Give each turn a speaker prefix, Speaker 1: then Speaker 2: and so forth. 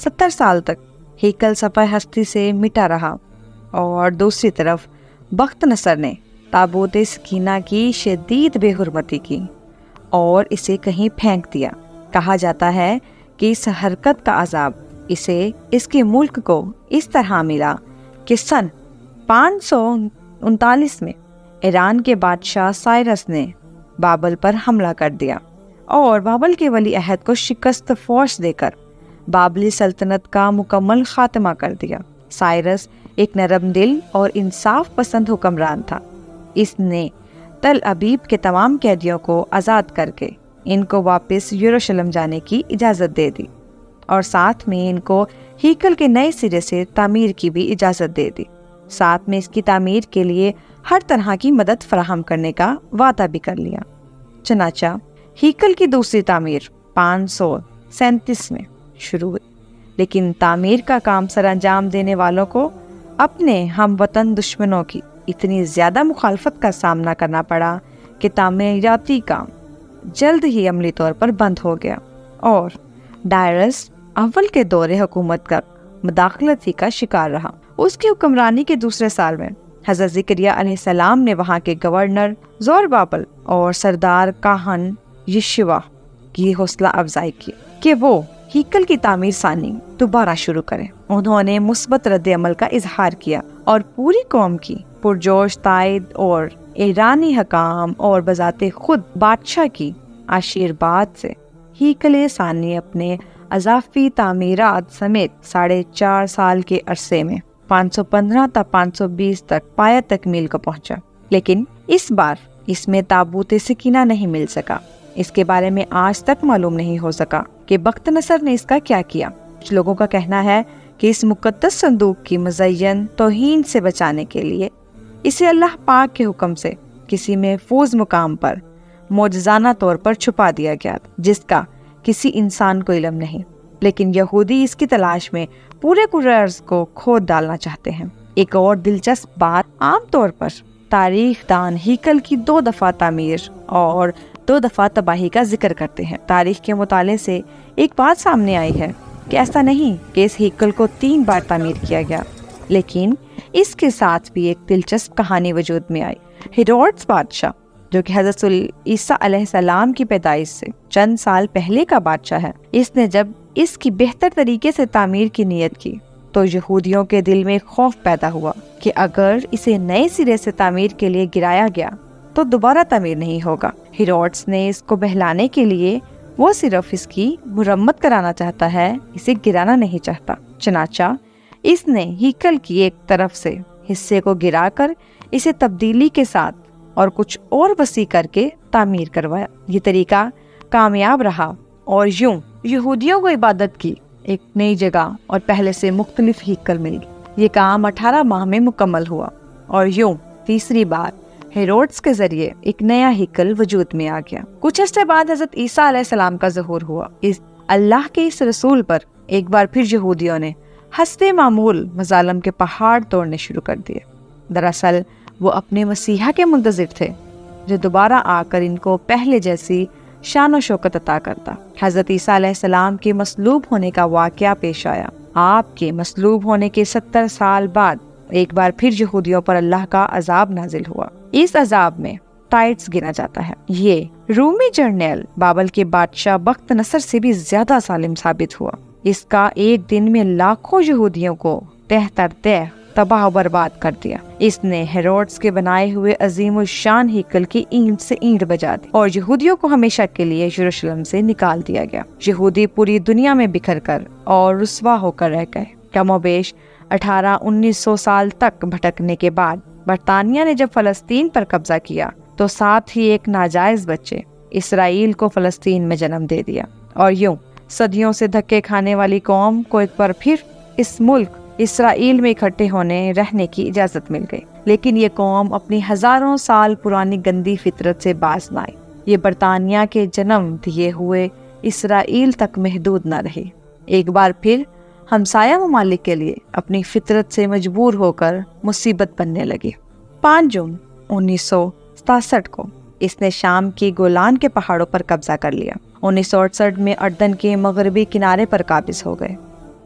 Speaker 1: 70 سال تک ہیکل صفحہ ہستی سے مٹا رہا، اور دوسری طرف بخت نصر نے تابوت سکینہ کی شدید بے حرمتی کی اور اسے کہیں پھینک دیا۔ کہا جاتا ہے کہ اس حرکت کا عذاب اسے اس کے ملک کو اس طرح ملا کہ سن 539 میں ایران کے بادشاہ سائرس نے بابل پر حملہ کر دیا اور بابل کے ولی عہد کو شکست فوش دے کر بابلی سلطنت کا مکمل خاتمہ کر دیا۔ سائرس ایک نرم دل اور انصاف پسند حکمران تھا۔ اس نے تل ابیب کے تمام قیدیوں کو آزاد کر کے ان کو واپس یروشلم جانے کی اجازت دے دی، اور ساتھ میں ان کو ہیکل کے نئے سرے سے تعمیر کی بھی اجازت دے دی۔ ساتھ میں اس کی تعمیر کے لیے ہر طرح کی مدد فراہم کرنے کا وعدہ بھی کر لیا۔ چنانچہ ہیکل کی دوسری تعمیر 537 میں شروع ہوئی، لیکن تعمیر کا کام سر انجام دینے والوں کو اپنے ہم وطن دشمنوں کی اتنی زیادہ مخالفت کا سامنا کرنا پڑا کہ تعمیراتی کام جلد ہی عملی طور پر بند ہو گیا، اور ڈائرس اول کے دور حکومت کا مداخلت ہی کا شکار رہا۔ اس کی حکمرانی کے دوسرے سال میں حضرت زکریا علیہ السلام نے وہاں کے گورنر زوربابل اور سردار کاہن یشوا کی حوصلہ افزائی کی کہ وہ ہیکل کی تعمیر ثانی دوبارہ شروع کریں۔ انہوں نے مثبت رد عمل کا اظہار کیا اور پوری قوم کی پرجوش تائید اور ایرانی حکام اور بذات خود بادشاہ کی آشیرواد سے ہیکل ثانی اپنے اضافی تعمیرات سمیت 4.5 سال کے عرصے میں 515 تا 520 تک پایہ تکمیل کو پہنچا۔ لیکن اس بار اس میں تابوت سکینہ نہیں مل سکا۔ اس کے بارے میں آج تک معلوم نہیں ہو سکا کہ بخت نصر نے اس کا کیا کیا۔ کچھ لوگوں کا کہنا ہے کہ اس مقدس صندوق کی مزین توہین سے بچانے کے لیے اسے اللہ پاک کے حکم سے کسی محفوظ مقام پر معجزانہ طور پر چھپا دیا گیا، جس کا کسی انسان کو علم نہیں، لیکن یہودی اس کی تلاش میں پورے ارض کو کھود ڈالنا چاہتے ہیں۔ ایک اور دلچسپ بات، عام طور پر تاریخ دان ہیکل کی 2 دفعہ تعمیر اور 2 دفعہ تباہی کا ذکر کرتے ہیں۔ تاریخ کے مطالعے سے ایک بات سامنے آئی ہے کہ ایسا نہیں کہ اس ہیکل کو 3 بار تعمیر کیا گیا، لیکن اس کے ساتھ بھی ایک دلچسپ کہانی وجود میں آئی۔ ہیروڈس بادشاہ، جو کہ حضرت عیسیٰ علیہ السلام کی پیدائش سے چند سال پہلے کا بادشاہ ہے، اس نے جب اس کی بہتر طریقے سے تعمیر کی نیت کی تو یہودیوں کے دل میں خوف پیدا ہوا کہ اگر اسے نئے سرے سے تعمیر کے لیے گرایا گیا تو دوبارہ تعمیر نہیں ہوگا۔ ہیروڈس نے اس کو بہلانے کے لیے وہ صرف اس کی مرمت کرانا چاہتا ہے، اسے گرانا نہیں چاہتا۔ چنانچہ اس نے ہیکل کی ایک طرف سے حصے کو گرا کر اسے تبدیلی کے ساتھ اور کچھ اور وسیع کر کے تعمیر کروایا۔ یہ طریقہ کامیاب رہا اور یوں یہودیوں کو عبادت کی ایک نئی جگہ اور پہلے سے مختلف ہیکل مل گئی۔ یہ کام 18 ماہ میں مکمل ہوا، اور یوں تیسری بار ہیروڈس کے ذریعے ایک نیا ہیکل وجود میں آ گیا۔ کچھ عرصے بعد حضرت عیسیٰ علیہ السلام کا ظہور ہوا۔ اللہ کے اس رسول پر ایک بار پھر یہودیوں نے ہستے معمول مظالم کے پہاڑ توڑنے شروع کر دیے۔ دراصل وہ اپنے مسیحا کے منتظر تھے جو دوبارہ آ کر ان کو پہلے جیسی شان و شوکت عطا کرتا۔ حضرت عیسیٰ علیہ السلام کے مصلوب ہونے کا واقعہ پیش آیا۔ آپ کے مصلوب ہونے کے 70 سال بعد ایک بار پھر یہودیوں پر اللہ کا عذاب نازل ہوا۔ اس عذاب میں ٹائٹس گنا جاتا ہے۔ یہ رومی جرنیل بابل کے بادشاہ بخت نصر سے بھی زیادہ ظالم ثابت ہوا۔ اس کا ایک دن میں لاکھوں یہودیوں کو تہ تر تہ تباہ و برباد کر دیا۔ اس نے ہیروڈس کے بنائے ہوئے عظیم الشان ہیکل کی اینٹ سے اینٹ بجا دی اور یہودیوں کو ہمیشہ کے لیے یروشلم سے نکال دیا گیا۔ یہودی پوری دنیا میں بکھر کر اور رسوا ہو کر رہ گئے۔ کم و بیش 1800-1900 سال تک بھٹکنے کے بعد برطانیہ نے جب فلسطین پر قبضہ کیا تو ساتھ ہی ایک ناجائز بچے اسرائیل کو فلسطین میں جنم دے دیا، اور یوں صدیوں سے دھکے کھانے والی قوم کو ایک بار پھر اس ملک اسرائیل میں اکٹھے ہونے رہنے کی اجازت مل گئی۔ لیکن یہ قوم اپنی ہزاروں سال پرانی گندی فطرت سے باز نہ آئی۔ یہ برطانیہ کے جنم دیے ہوئے اسرائیل تک محدود نہ رہی، ایک بار پھر ہمسایہ ممالک کے لیے اپنی فطرت سے مجبور ہو کر مصیبت بننے لگی۔ 5 جون 1967 کو اس نے شام کی گولان کے پہاڑوں پر قبضہ کر لیا۔ 1968 میں اردن کے مغربی کنارے پر قابض ہو گئے۔